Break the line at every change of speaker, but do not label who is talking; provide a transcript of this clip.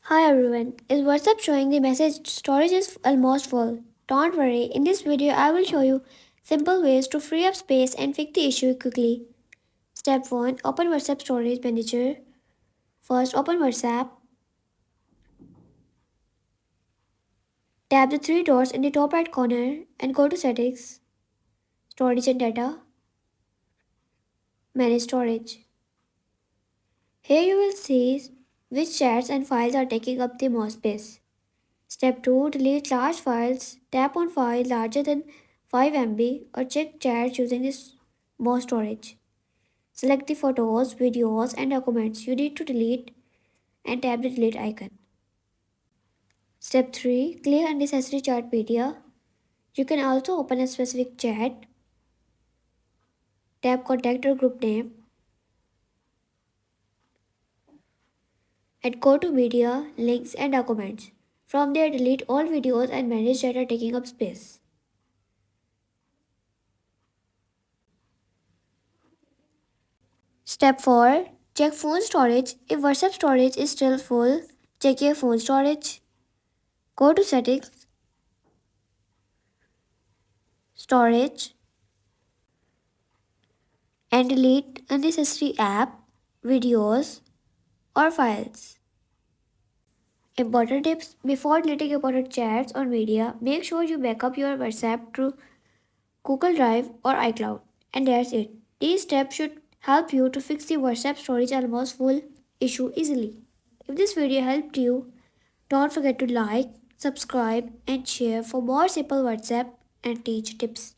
Hi everyone, is WhatsApp showing the message storage is almost full? Don't worry, in this video I will show you simple ways to free up space and fix the issue quickly. Step 1. Open WhatsApp storage manager. First open WhatsApp. Tap the three dots in the top right corner and go to settings, storage and data, manage storage. Here you will see which chats and files are taking up the most space. Step 2. Delete large files. Tap on file larger than 5 MB or check chats using this most storage. Select the photos, videos, and documents you need to delete and tap the delete icon. Step 3. Clear unnecessary chat media. You can also open a specific chat. Tap contact or group name and go to media, links, and documents. From there, delete all videos and manage data taking up space. Step 4. Check phone storage. If WhatsApp storage is still full, check your phone storage. Go to settings, storage, and delete unnecessary app, videos, or files. Important tips: before deleting important chats or media, make sure you back up your WhatsApp to Google Drive or iCloud. And that's it. These steps should help you to fix the WhatsApp storage almost full issue easily. If this video helped you, don't forget to like, subscribe, and share for more simple WhatsApp and teach tips.